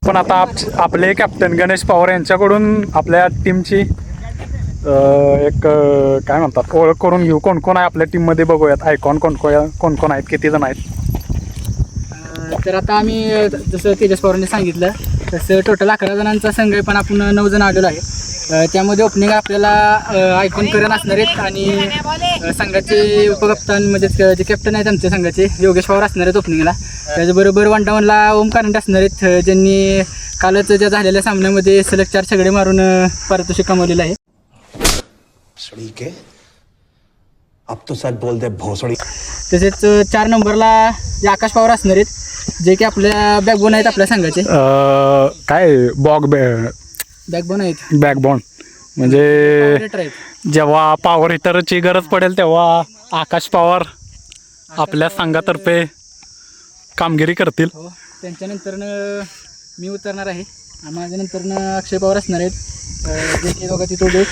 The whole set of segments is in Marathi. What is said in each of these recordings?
पण आता आपले कॅप्टन गणेश पवार यांच्याकडून आपल्या टीमची एक काय म्हणतात ओळख करून घेऊ. कोण कोण आहे आपल्या टीममध्ये बघूयात. आयकॉन कोण कोण आहेत, किती जण आहेत. तर आता आम्ही जसं तेजस पवारांनी सांगितलं तसं टोटल 11 जणांचा संघ आहे, पण आपण 9 जण आलेलो आहे. त्यामध्ये ओपनिंग आपल्याला आयकॉन करण असणार आहेत आणि संघाचे उपकप्तान म्हणजे जे कॅप्टन आहेत आमच्या संघाचे योगेश पवार असणार आहेत ओपनिंगला. त्याच्याबरोबर 1 डाऊनला ओम कारंडे असणार आहेत, ज्यांनी कालच ज्या झालेल्या सामन्यामध्ये सलग 4 छकडे मारून पारितोषिक कमवलेलं आहे. अब तो सच बोल दे भोसडी. तसेच 4 नंबरला जे आकाश पवार असणार आहेत, जे की आपल्या बॅकबोन आहेत आपल्या संघाचे. काय बॅकबोन आहेत, बॅकबोन म्हणजे ऑपरेटर आहेत. जेव्हा पॉवर हिटरची गरज पडेल तेव्हा आकाश पवार आपल्या संघातर्फे कामगिरी करतील. हो, त्यांच्यानंतरनं मी उतरणार आहे आणि माझ्यानंतरनं अक्षय पवार असणार आहेत, जे की दोघा ती दोघे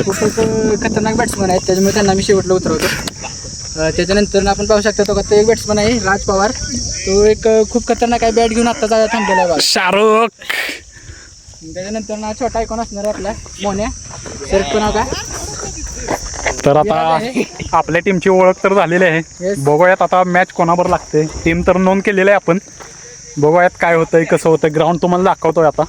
खूपच खतरनाक बॅट्समन आहेत, त्याच्यामुळे त्यांना मी शेवटला उतरवतो. त्याच्यानंतर आपण पाहू शकता तो एक बॅट्समन आहे राज पवार. तो एक खूप खतरनाक आहे, बॅट घेऊन आत्ता थांबलेला आहे शाहरुख. त्याच्यानंतर ना छोटा आयकॉन असणार आहे आपला मोन्या शरद नाव का. तर आता आपल्या टीमची ओळख तर झालेली आहे. Yes. बघूयात आता मॅच कोणावर लागते. टीम तर नोंद केलेली आहे आपण. बघूयात काय होतंय कसं होतंय. ग्राउंड तुम्हाला दाखवतोय आता.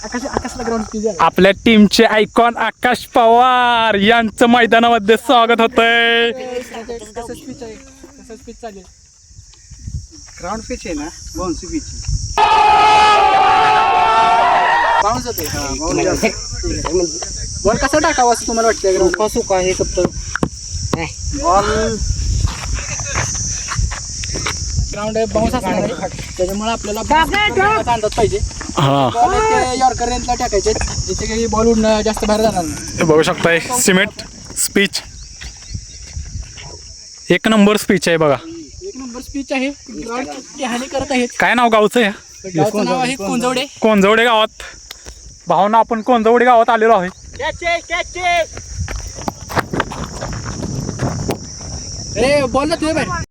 आकाशला ग्राउंड आपल्या टीमचे आयकॉन आकाश पवार यांचं मैदानामध्ये स्वागत होतंय. स्पीच चालेल. ग्राउंड पिच आहे ना, बाउन्सी पिच बाउन्स होते. बॉल कसा टाकावा असं तुम्हाला वाटतं? ग्राउंड सुका आहे फक्त बॉल ग्राउंड बाउन्स असणार आहे, त्याच्यामुळे आपल्याला अंदाज पाहिजे. हा, बॉल ते यॉर्कर रेंजला टाकायचे जिथे काही बॉल उडणं जास्त बाहेर जाणार नाही. बघू शकताय सिमेंट स्पीच. 1 नंबर स्पीच आहे बघा. 1 नंबर स्पीच आहे. ग्राउंड हानी करत आहेत. काय नाव गावचं आहे? गावचं नाव आहे कोंजवडे. कोंजवडे गावात. भावना आपण कोंजवडे गावात आलेलो आहे. अरे बॉल ना तुझ्या बाहेर.